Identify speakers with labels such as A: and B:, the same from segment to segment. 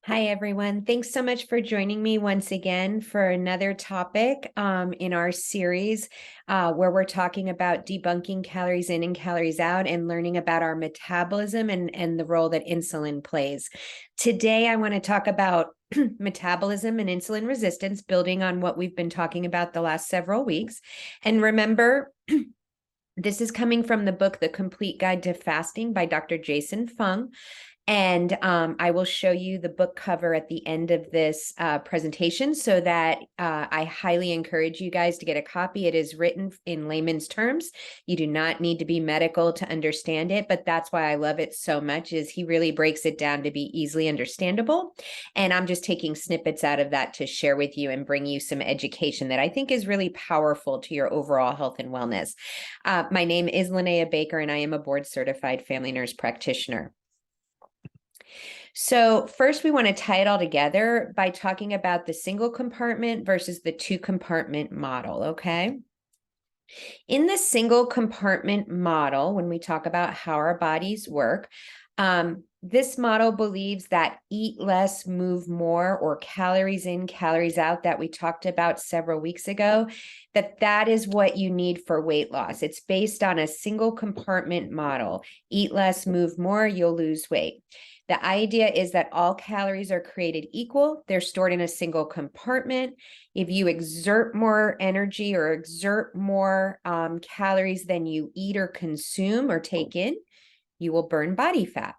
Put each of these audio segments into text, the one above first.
A: Hi, everyone. Thanks so much for joining me once again for another topic in our series where we're talking about debunking calories in and calories out and learning about our metabolism and the role that insulin plays. Today, I want to talk about metabolism and insulin resistance, building on what we've been talking about the last several weeks. And remember, this is coming from the book, The Complete Guide to Fasting by Dr. Jason Fung. And I will show you the book cover at the end of this presentation so that I highly encourage you guys to get a copy. It is written in layman's terms. You do not need to be medical to understand it, but that's why I love it so much is he really breaks it down to be easily understandable. And I'm just taking snippets out of that to share with you and bring you some education that I think is really powerful to your overall health and wellness. My name is Linnea Baker, and I am a board certified family nurse practitioner. So first, we want to tie it all together by talking about the single compartment versus the two compartment model, okay? In the single compartment model, when we talk about how our bodies work, this model believes that eat less, move more, or calories in, calories out that we talked about several weeks ago, that is what you need for weight loss. It's based on a single compartment model. Eat less, move more, you'll lose weight. The idea is that all calories are created equal. They're stored in a single compartment. If you exert more energy or exert more calories than you eat or consume or take in, you will burn body fat.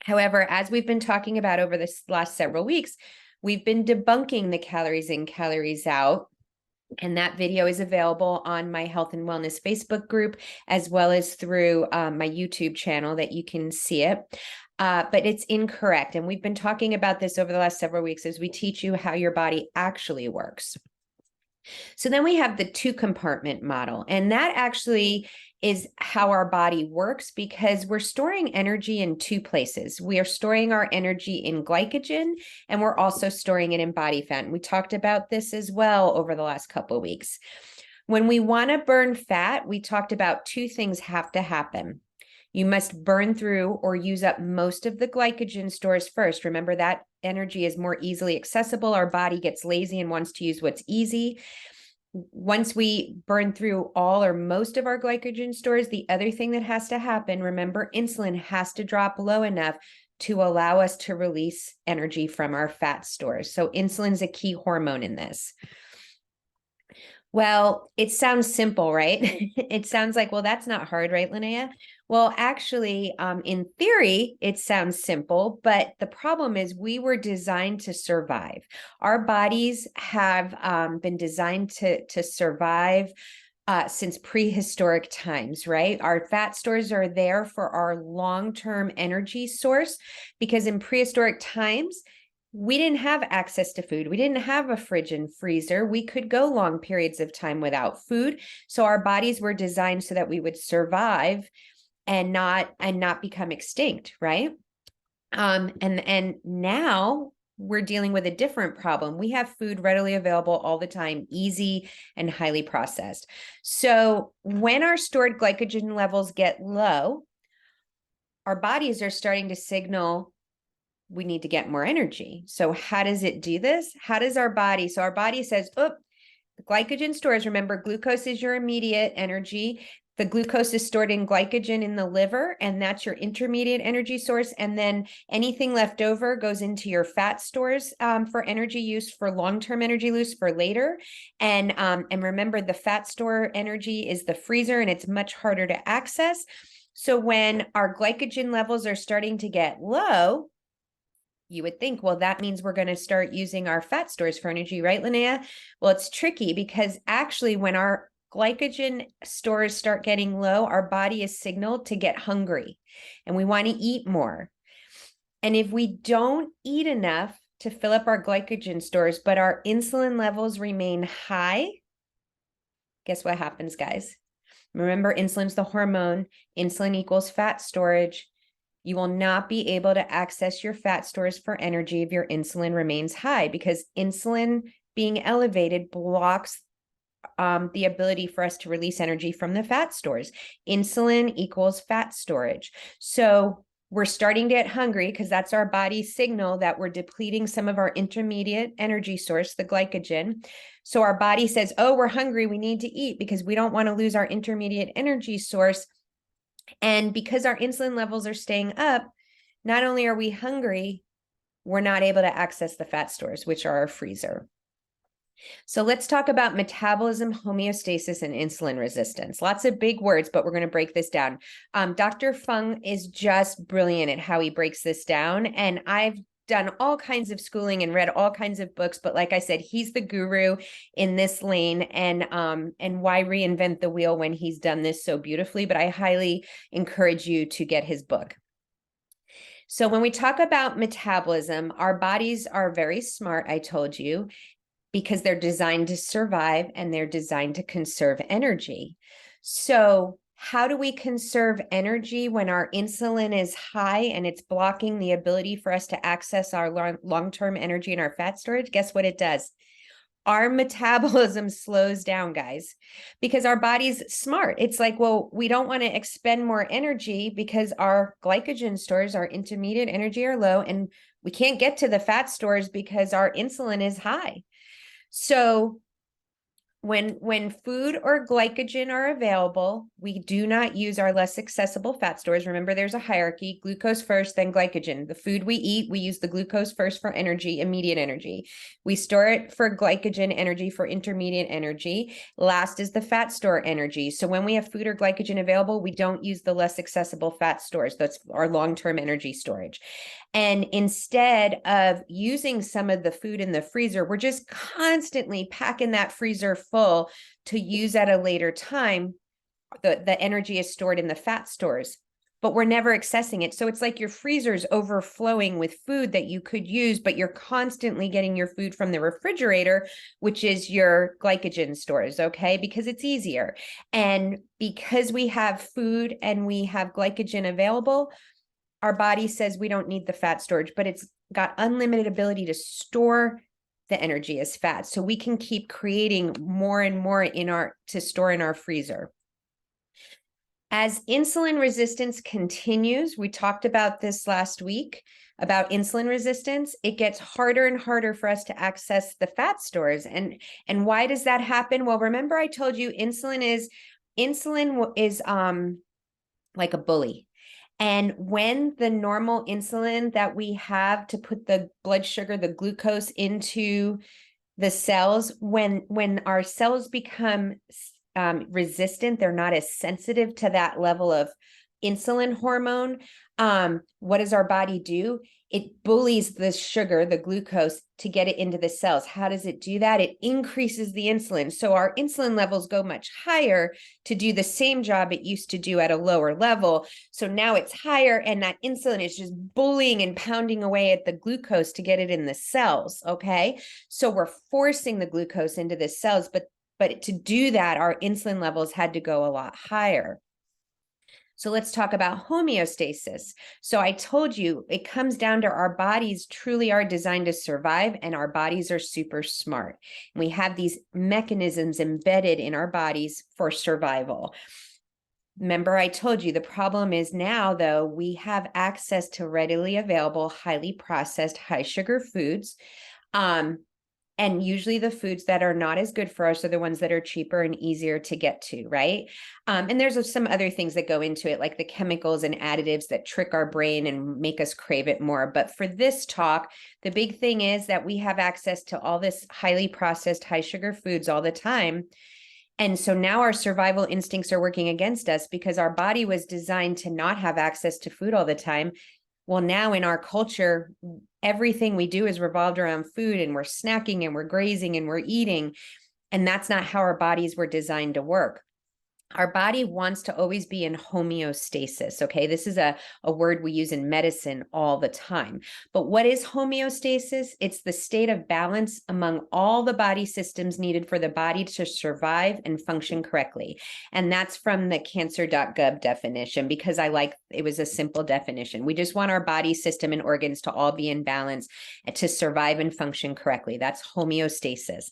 A: However, as we've been talking about over this last several weeks, we've been debunking the calories in, calories out. And that video is available on my health and wellness Facebook group, as well as through my YouTube channel that you can see it. But it's incorrect. And we've been talking about this over the last several weeks as we teach you how your body actually works. So then we have the two compartment model, and that actually is how our body works because we're storing energy in two places. We are storing our energy in glycogen, and we're also storing it in body fat. And we talked about this as well over the last couple of weeks. When we want to burn fat, we talked about two things have to happen. You must burn through or use up most of the glycogen stores first. Remember, that energy is more easily accessible. Our body gets lazy and wants to use what's easy. Once we burn through all or most of our glycogen stores, the other thing that has to happen, remember, insulin has to drop low enough to allow us to release energy from our fat stores. So insulin is a key hormone in this. Well, it sounds simple, right? It sounds like, well, that's not hard, right, Linnea? Well, actually, in theory, it sounds simple, but the problem is we were designed to survive. Our bodies have been designed to survive since prehistoric times, right? Our fat stores are there for our long-term energy source because in prehistoric times, we didn't have access to food. We didn't have a fridge and freezer. We could go long periods of time without food. So our bodies were designed so that we would survive and not become extinct, right? And now we're dealing with a different problem. We have food readily available all the time, easy and highly processed. So when our stored glycogen levels get low, our bodies are starting to signal we need to get more energy. So how does it do this? How does our body? So our body says, oh, the glycogen stores, remember, glucose is your immediate energy. The glucose is stored in glycogen in the liver, and that's your intermediate energy source. And then anything left over goes into your fat stores for energy use, for long-term energy use for later. And remember, the fat store energy is the freezer, and it's much harder to access. So when our glycogen levels are starting to get low, you would think, well, that means we're going to start using our fat stores for energy, right, Linnea? Well, it's tricky because actually when our glycogen stores start getting low, our body is signaled to get hungry and we want to eat more. And if we don't eat enough to fill up our glycogen stores, but our insulin levels remain high, guess what happens, guys? Remember, insulin's the hormone. Insulin equals fat storage. You will not be able to access your fat stores for energy if your insulin remains high because insulin being elevated blocks the ability for us to release energy from the fat stores. Insulin equals fat storage. So We're starting to get hungry because that's our body's signal that we're depleting some of our intermediate energy source, the glycogen. So our body says, oh, we're hungry, we need to eat because we don't want to lose our intermediate energy source. And because our insulin levels are staying up, not only are we hungry, we're not able to access the fat stores, which are our freezer. So let's talk about metabolism, homeostasis, and insulin resistance. Lots of big words, but we're going to break this down. Dr. Fung is just brilliant at how he breaks this down. And I've done all kinds of schooling and read all kinds of books, but like I said, he's the guru in this lane. And why reinvent the wheel when he's done this so beautifully? But I highly encourage you to get his book. So when we talk about metabolism, our bodies are very smart, I told you, because they're designed to survive and they're designed to conserve energy. So how do we conserve energy when our insulin is high and it's blocking the ability for us to access our long-term energy and our fat storage? Guess what it does? Our metabolism slows down, guys, because our body's smart. It's like, well, we don't want to expend more energy because our glycogen stores, our intermediate energy, are low, and we can't get to the fat stores because our insulin is high. So when food or glycogen are available, we do not use our less accessible fat stores. Remember, there's a hierarchy: glucose first, then glycogen. The food we eat, we use the glucose first for energy, immediate energy. We store it for glycogen energy, for intermediate energy. Last is the fat store energy. So when we have food or glycogen available, we don't use the less accessible fat stores. That's our long-term energy storage. And instead of using some of the food in the freezer, we're just constantly packing that freezer full to use at a later time. The energy is stored in the fat stores, but we're never accessing it. So it's like your freezer's overflowing with food that you could use, but you're constantly getting your food from the refrigerator, which is your glycogen stores, okay? Because it's easier. And because we have food and we have glycogen available, our body says we don't need the fat storage, but it's got unlimited ability to store the energy as fat. So we can keep creating more and more to store in our freezer. As insulin resistance continues, we talked about this last week, about insulin resistance, it gets harder and harder for us to access the fat stores. And why does that happen? Well, remember I told you insulin is like a bully. And when the normal insulin that we have to put the blood sugar, the glucose into the cells, when our cells become resistant, they're not as sensitive to that level of insulin hormone. What does our body do? It bullies the sugar, the glucose, to get it into the cells. How does it do that? It increases the insulin. So our insulin levels go much higher to do the same job it used to do at a lower level. So now it's higher, and that insulin is just bullying and pounding away at the glucose to get it in the cells, okay? So we're forcing the glucose into the cells, but to do that, our insulin levels had to go a lot higher. So let's talk about homeostasis. So I told you it comes down to our bodies truly are designed to survive, and our bodies are super smart. And we have these mechanisms embedded in our bodies for survival. Remember, I told you the problem is now, though, we have access to readily available, highly processed, high sugar foods. And usually the foods that are not as good for us are the ones that are cheaper and easier to get to, right? And there's some other things that go into it, like the chemicals and additives that trick our brain and make us crave it more. But for this talk, the big thing is that we have access to all this highly processed, high sugar foods all the time. And so now our survival instincts are working against us because our body was designed to not have access to food all the time. Well, now in our culture, everything we do is revolved around food, and we're snacking and we're grazing and we're eating. And that's not how our bodies were designed to work. Our body wants to always be in homeostasis, okay? This is a word we use in medicine all the time. But what is homeostasis? It's the state of balance among all the body systems needed for the body to survive and function correctly. And that's from the cancer.gov definition, because it was a simple definition. We just want our body system and organs to all be in balance to survive and function correctly. That's homeostasis.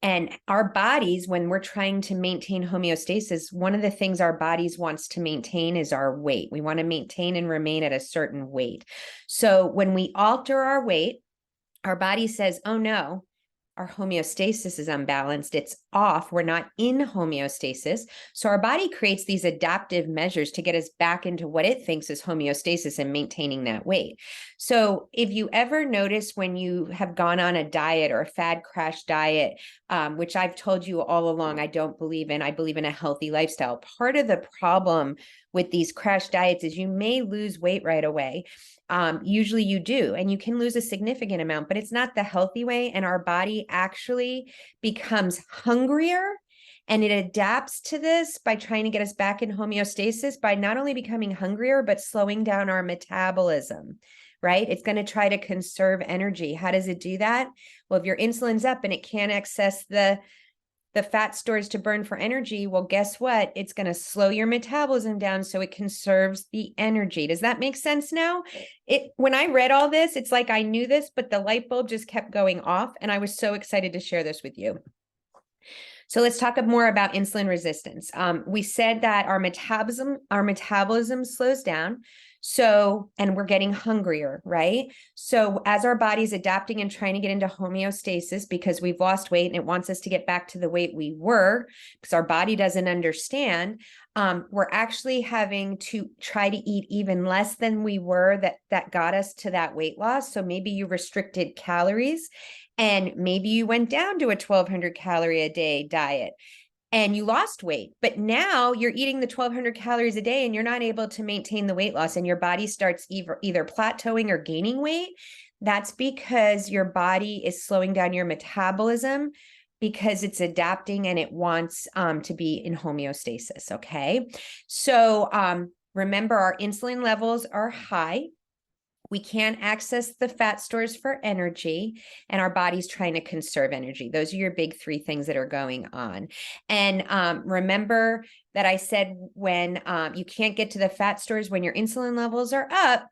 A: And our bodies, when we're trying to maintain homeostasis, one of the things our bodies wants to maintain is our weight. We want to maintain and remain at a certain weight. So when we alter our weight, our body says, oh no, our homeostasis is unbalanced. It's off. We're not in homeostasis. So our body creates these adaptive measures to get us back into what it thinks is homeostasis and maintaining that weight. So if you ever notice when you have gone on a diet or a fad crash diet, which I've told you all along, I don't believe in, I believe in a healthy lifestyle. Part of the problem with these crash diets is you may lose weight right away. Usually you do, and you can lose a significant amount, but it's not the healthy way. And our body actually becomes hungrier, and it adapts to this by trying to get us back in homeostasis by not only becoming hungrier, but slowing down our metabolism, right? It's going to try to conserve energy. How does it do that? Well, if your insulin's up and it can't access the fat stores to burn for energy, well, guess what? It's going to slow your metabolism down so it conserves the energy. Does that make sense now? When I read all this, it's like I knew this, but the light bulb just kept going off, and I was so excited to share this with you. So let's talk more about insulin resistance. We said that our metabolism slows down. So, and we're getting hungrier, right? So as our body's adapting and trying to get into homeostasis because we've lost weight and it wants us to get back to the weight we were, because our body doesn't understand, we're actually having to try to eat even less than we were that got us to that weight loss. So maybe you restricted calories and maybe you went down to a 1,200 calorie a day diet and you lost weight, but now you're eating the 1,200 calories a day and you're not able to maintain the weight loss and your body starts either plateauing or gaining weight. That's because your body is slowing down your metabolism because it's adapting and it wants to be in homeostasis, okay? So remember, our insulin levels are high. We can't access the fat stores for energy, and our body's trying to conserve energy. Those are your big three things that are going on. And remember that I said when you can't get to the fat stores when your insulin levels are up.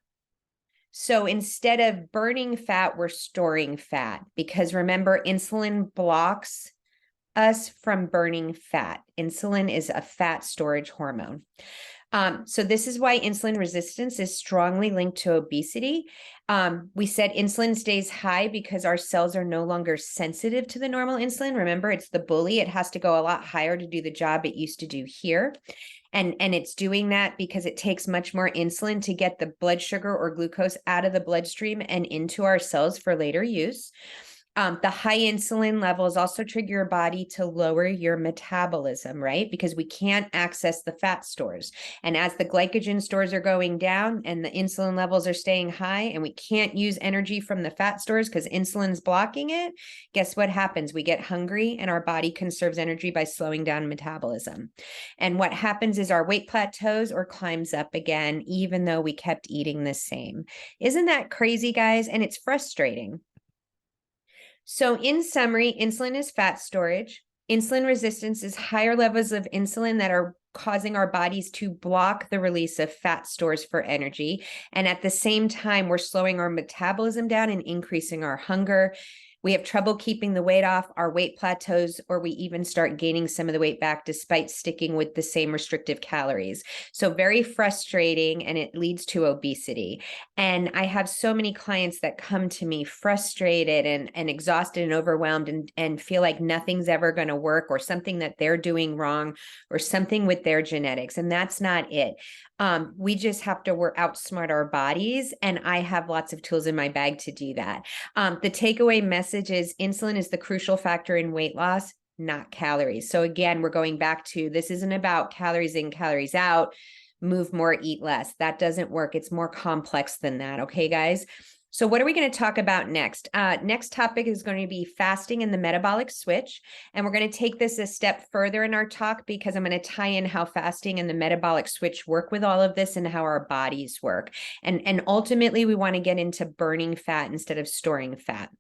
A: So instead of burning fat, we're storing fat, because remember, insulin blocks us from burning fat. Insulin is a fat storage hormone. So this is why insulin resistance is strongly linked to obesity. We said insulin stays high because our cells are no longer sensitive to the normal insulin. Remember, it's the bully. It has to go a lot higher to do the job it used to do here. And it's doing that because it takes much more insulin to get the blood sugar or glucose out of the bloodstream and into our cells for later use. The high insulin levels also trigger your body to lower your metabolism, right? Because we can't access the fat stores. And as the glycogen stores are going down and the insulin levels are staying high and we can't use energy from the fat stores because insulin's blocking it, guess what happens? We get hungry and our body conserves energy by slowing down metabolism. And what happens is our weight plateaus or climbs up again, even though we kept eating the same. Isn't that crazy, guys? And it's frustrating. So in summary, insulin is fat storage. Insulin resistance is higher levels of insulin that are causing our bodies to block the release of fat stores for energy. And at the same time, we're slowing our metabolism down and increasing our hunger. We have trouble keeping the weight off, our weight plateaus, or we even start gaining some of the weight back despite sticking with the same restrictive calories. So very frustrating, and it leads to obesity. And I have so many clients that come to me frustrated and exhausted and overwhelmed and feel like nothing's ever going to work, or something that they're doing wrong, or something with their genetics. And that's not it. We just have to outsmart our bodies. And I have lots of tools in my bag to do that. The takeaway message is insulin is the crucial factor in weight loss, not calories. So again, we're going back to, this isn't about calories in, calories out, move more, eat less. That doesn't work. It's more complex than that. Okay, guys? So what are we going to talk about next? Next topic is going to be fasting and the metabolic switch. And we're going to take this a step further in our talk, because I'm going to tie in how fasting and the metabolic switch work with all of this and how our bodies work. And ultimately, we want to get into burning fat instead of storing fat.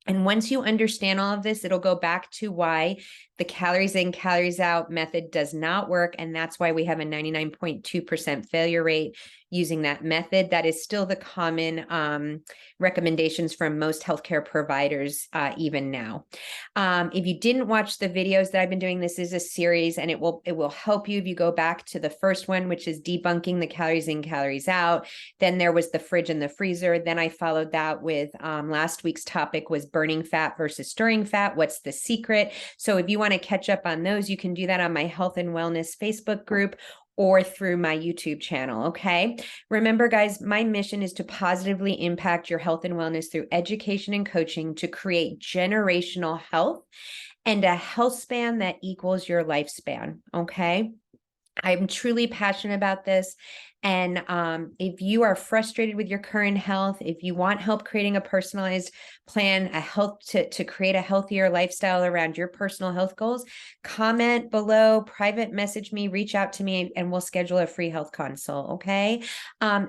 A: And once you understand all of this, it'll go back to why the calories in, calories out method does not work. And that's why we have a 99.2% failure rate using that method. That is still the common recommendations from most healthcare providers even now. If you didn't watch the videos that I've been doing, this is a series, and it will help you if you go back to the first one, which is debunking the calories in, calories out. Then there was the fridge and the freezer. Then I followed that with last week's topic was burning fat versus storing fat. What's the secret? So if you want to catch up on those, you can do that on my health and wellness Facebook group or through my YouTube channel, okay? Remember, guys, my mission is to positively impact your health and wellness through education and coaching to create generational health and a health span that equals your lifespan, okay? I'm truly passionate about this. And if you are frustrated with your current health, if you want help creating a personalized plan, to create a healthier lifestyle around your personal health goals, comment below, private message me, reach out to me, and we'll schedule a free health consult, okay?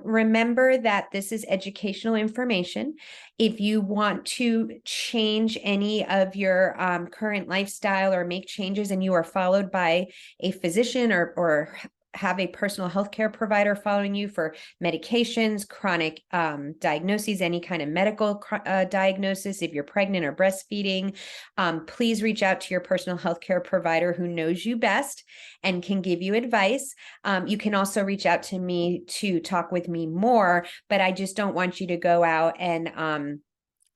A: Remember that this is educational information. If you want to change any of your current lifestyle or make changes and you are followed by a physician or have a personal healthcare provider following you for medications, chronic diagnoses, any kind of medical diagnosis, if you're pregnant or breastfeeding, please reach out to your personal healthcare provider who knows you best and can give you advice. You can also reach out to me to talk with me more, but I just don't want you to go out and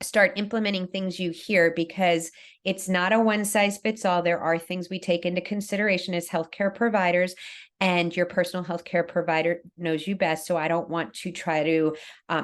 A: start implementing things you hear, because it's not a one size fits all. There are things we take into consideration as healthcare providers, and your personal healthcare provider knows you best. So I don't want to try to,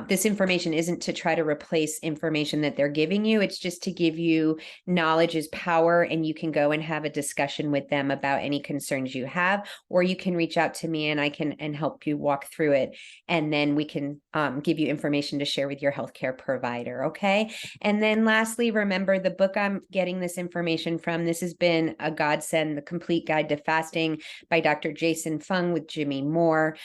A: this information isn't to try to replace information that they're giving you. It's just to give you knowledge is power, and you can go and have a discussion with them about any concerns you have, or you can reach out to me and I can help you walk through it. And then we can give you information to share with your healthcare provider. Okay. And then lastly, remember the book I'm getting this information from. This has been a godsend, The Complete Guide to Fasting by Dr. Jason Fung with Jimmy Moore.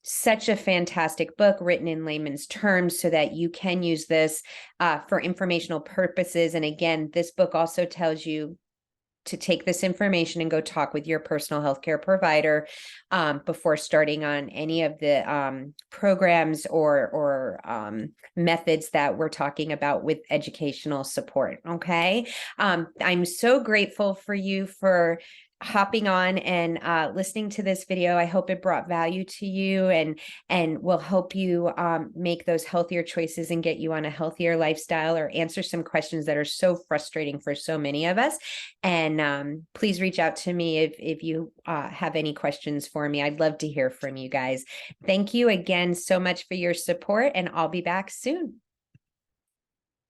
A: Such a fantastic book written in layman's terms so that you can use this for informational purposes. And again, this book also tells you to take this information and go talk with your personal healthcare provider before starting on any of the programs or methods that we're talking about with educational support. Okay. I'm so grateful for you for hopping on and listening to this video. I hope it brought value to you and will help you make those healthier choices and get you on a healthier lifestyle, or answer some questions that are so frustrating for so many of us. And please reach out to me if you have any questions for me. I'd love to hear from you guys. Thank you again so much for your support, and I'll be back soon.